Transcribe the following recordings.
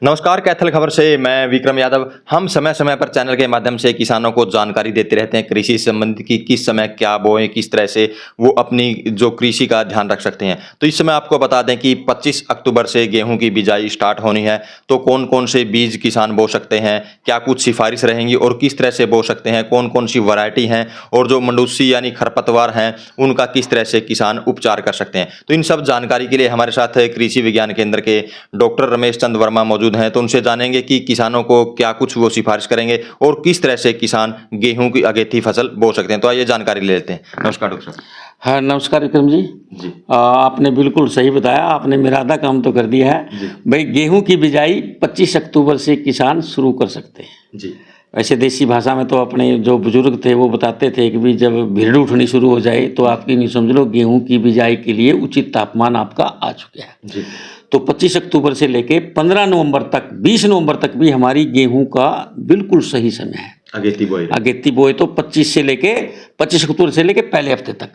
नमस्कार, कैथल खबर से मैं विक्रम यादव। हम समय समय पर चैनल के माध्यम से किसानों को जानकारी देते रहते हैं कृषि संबंधी की किस समय क्या बोएं, किस तरह से वो अपनी जो कृषि का ध्यान रख सकते हैं। तो इस समय आपको बता दें कि 25 अक्टूबर से गेहूं की बिजाई स्टार्ट होनी है। तो कौन कौन से बीज किसान बो सकते हैं, क्या कुछ सिफारिश रहेंगी और किस तरह से बो सकते हैं, कौन कौन सी वैरायटी हैं और जो मंडूसी यानी खरपतवार हैं उनका किस तरह से किसान उपचार कर सकते हैं। तो इन सब जानकारी के लिए हमारे साथ कृषि विज्ञान केंद्र के डॉक्टर रमेश चंद वर्मा मौजूद हैं। तो उनसे जानेंगे कि किसानों को क्या कुछ वो सिफारिश करेंगे और किस तरह से किसान गेहूं की अगेती फसल बो सकते हैं। तो आइए जानकारी ले लेते हैं। नमस्कार डॉक्टर साहब। हाँ, नमस्कार विक्रम जी। आपने बिल्कुल सही बताया, आपने मेरा आधा काम तो कर दिया है। भाई, गेहूं की बिजाई 25 अक्टूबर से किसान शुरू कर सकते हैं जी। वैसे देसी भाषा में तो अपने जो बुजुर्ग थे वो बताते थे कि भी जब भीड़ उठनी शुरू हो जाए तो आपकी नहीं समझ लो गेहूं की बिजाई के लिए उचित तापमान आपका आ चुका है जी। तो 25 अक्टूबर से लेके 15 नवंबर तक, 20 नवंबर तक भी हमारी गेहूं का बिल्कुल सही समय है। अगेती बोए तो 25 अक्टूबर से लेके पहले हफ्ते तक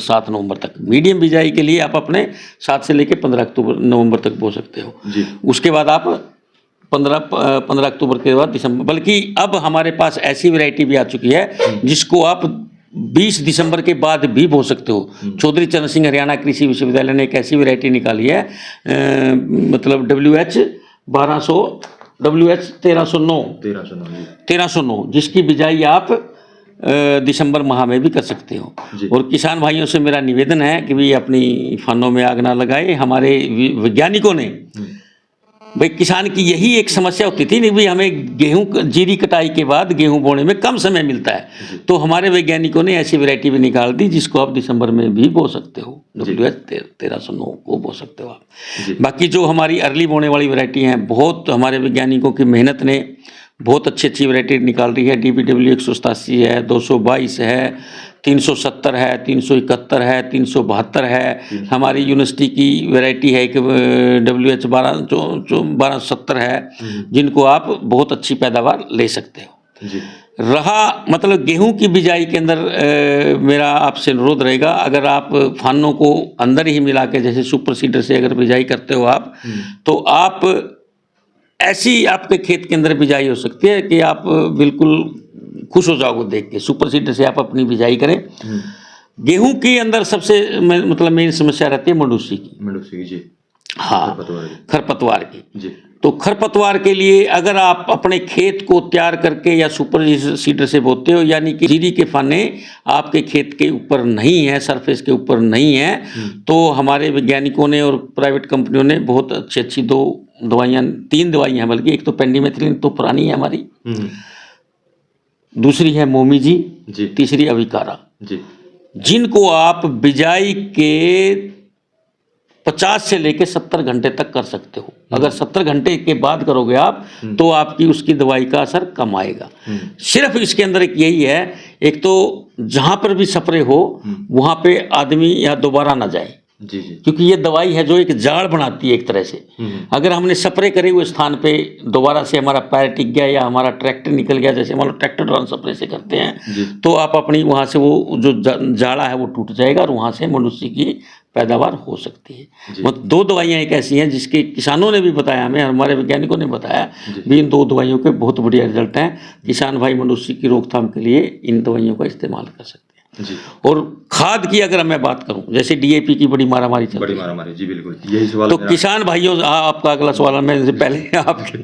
7 नवंबर तक। मीडियम बिजाई के लिए आप अपने 7 से लेके 15 नवंबर तक बो सकते हो जी। उसके बाद आप 15 अक्टूबर के बाद दिसंबर, बल्कि अब हमारे पास ऐसी वैरायटी भी आ चुकी है जिसको आप 20 दिसंबर के बाद भी बो सकते हो। चौधरी चरण सिंह हरियाणा कृषि विश्वविद्यालय ने एक ऐसी वैरायटी निकाली है, मतलब WH 1309, जिसकी बिजाई आप दिसंबर माह में भी कर सकते हो। और किसान भाइयों से मेरा निवेदन है कि भी अपनी फानों में आग ना लगाए। हमारे वैज्ञानिकों ने, भाई किसान की यही एक समस्या होती थी, नहीं भाई हमें गेहूं जीरी कटाई के बाद गेहूं बोने में कम समय मिलता है, तो हमारे वैज्ञानिकों ने ऐसी वैरायटी भी निकाल दी जिसको आप दिसंबर में भी बो सकते हो। WH 1309 को बो सकते हो आप। बाकी जो हमारी अर्ली बोने वाली वैरायटी हैं, बहुत हमारे वैज्ञानिकों की मेहनत ने बहुत अच्छी वैरायटी निकाल रही है। DBW 187 है, 222 है, 370 है, 371 है, 372 है। हमारी यूनिवर्सिटी की वैरायटी है कि WH 1270 है, जिनको आप बहुत अच्छी पैदावार ले सकते हो जी। रहा मतलब गेहूं की बिजाई के अंदर मेरा आपसे अनुरोध रहेगा, अगर आप फानों को अंदर ही मिला के जैसे सुपर सीडर से अगर बिजाई करते हो आप, तो आप ऐसी आपके खेत के अंदर बिजाई हो सकती है कि आप बिल्कुल खुश हो जाओगे देख के। सुपर सीडर से आप अपनी बिजाई करें। गेहूं के अंदर सबसे मतलब मेन समस्या रहती है मंडूसी की जी। हाँ, खरपतवार की जी। तो खरपतवार के लिए अगर आप अपने खेत को तैयार करके या सुपर सीडर से बोते हो, यानी कि जीरी के फाने आपके खेत के ऊपर नहीं है, सरफेस के ऊपर नहीं है, तो हमारे वैज्ञानिकों ने और प्राइवेट कंपनियों ने बहुत अच्छी 3 दवाइयाँ हैं, बल्कि एक तो पेंडिमेथिलिन तो पुरानी है हमारी, दूसरी है मोमी जी, तीसरी अविकारा जी, जिनको आप बिजाई के 50 से लेके 70 घंटे तक कर सकते हो। अगर 70 घंटे के बाद करोगे आप तो आपकी उसकी दवाई का असर कम आएगा। सिर्फ इसके अंदर एक यही है, एक तो जहां पर भी स्प्रे हो वहां पे आदमी या दोबारा ना जाए जी। क्योंकि ये दवाई है जो एक जाड़ बनाती है एक तरह से। अगर हमने स्प्रे करे हुए स्थान पे दोबारा से हमारा पैर टिक गया या हमारा ट्रैक्टर निकल गया, जैसे मान लो ट्रैक्टर द्वारा स्प्रे से करते हैं, तो आप अपनी वहां से वो जो जाड़ा है वो टूट जाएगा और वहां से मनुष्य की पैदावार हो सकती है। मतलब 2 दवाइयाँ एक ऐसी हैं जिसके किसानों ने भी बताया, हमें हमारे वैज्ञानिकों ने बताया भी, इन 2 दवाइयों के बहुत बढ़िया रिजल्ट हैं। किसान भाई मनुष्य की रोकथाम के लिए इन दवाइयों का इस्तेमाल कर सकते हैं जी। और खाद की अगर मैं बात करूं, जैसे DAP की बड़ी मारामारी चल रही है जी। बिल्कुल, यही सवाल तो किसान भाइयों, आपका अगला सवाल मैं पहले आपके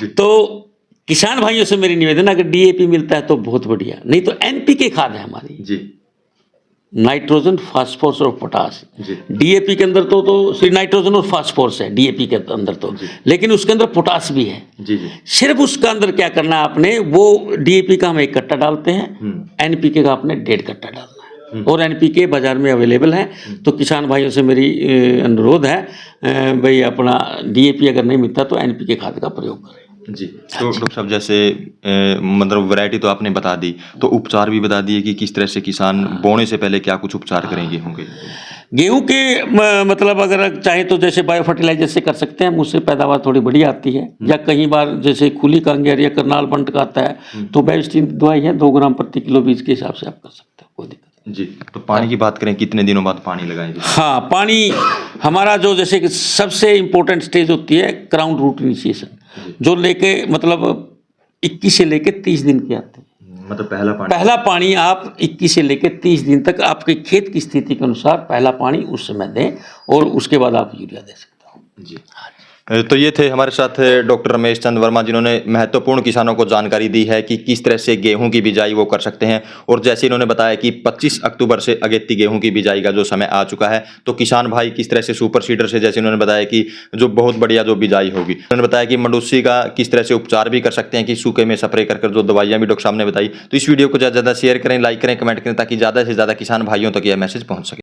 तो किसान भाइयों से मेरी निवेदन, अगर DAP मिलता है तो बहुत बढ़िया, नहीं तो NPK खाद है हमारी जी, नाइट्रोजन, फास्फोरस और पोटास। DAP के अंदर तो सिर्फ नाइट्रोजन और फास्फोरस है DAP के अंदर तो, लेकिन उसके अंदर पोटास भी है जी। सिर्फ उसका अंदर क्या करना है आपने, वो DAP का हम 1 कट्टा डालते हैं, NPK का आपने 1.5 कट्टा डालना है, और NPK बाजार में अवेलेबल है। तो किसान भाइयों से मेरी अनुरोध है, भाई अपना DAP अगर नहीं मिलता तो NPK खाद का प्रयोग करें जी। तो डॉक्टर साहब, जैसे मतलब वैरायटी तो आपने बता दी, तो उपचार भी बता दिए कि किस तरह से किसान बोने से पहले क्या कुछ उपचार करेंगे होंगे। गेहूं के मतलब अगर चाहे तो जैसे बायो फर्टिलाइजर से कर सकते हैं, उससे पैदावार थोड़ी बढ़िया आती है। या कई बार जैसे खुली कांगेर या करनाल बंट का आता है, तो बेस्टीन दवाई है, 2 ग्राम प्रति किलो बीज के हिसाब से आप कर सकते हो, कोई दिक्कत नहीं। जी, तो पानी की बात करें, कितने दिनों बाद पानी लगाएं? हाँ, पानी हमारा जो जैसे कि सबसे इम्पोर्टेंट स्टेज होती है ग्राउंड रूट इनिशिएशन, जो लेके मतलब 21 से लेके 30 दिन की आते हैं। मतलब पहला पानी आप 21 से लेकर 30 दिन तक आपके खेत की स्थिति के अनुसार पहला पानी उस समय दें और उसके बाद आप यूरिया दे सकते हो। जी। तो ये थे हमारे साथ डॉक्टर रमेश चंद वर्मा, जिन्होंने महत्वपूर्ण किसानों को जानकारी दी है कि किस तरह से गेहूं की बिजाई वो कर सकते हैं। और जैसे इन्होंने बताया कि 25 अक्टूबर से अगेती गेहूं की बिजाई का जो समय आ चुका है, तो किसान भाई किस तरह से सुपर सीडर से, जैसे उन्होंने बताया कि जो बहुत बढ़िया जो बिजाई होगी, उन्होंने बताया कि मंडूसी का किस तरह से उपचार भी कर सकते हैं, कि सूखे में स्प्रे कर जो दवाइयाँ भी डॉक्टर साहब ने बताई। तो इस वीडियो को ज़्यादा से ज़्यादा शेयर करें, लाइक करें, कमेंट करें, ताकि ज़्यादा से ज़्यादा किसान भाइयों तक यह मैसेज पहुँच सके।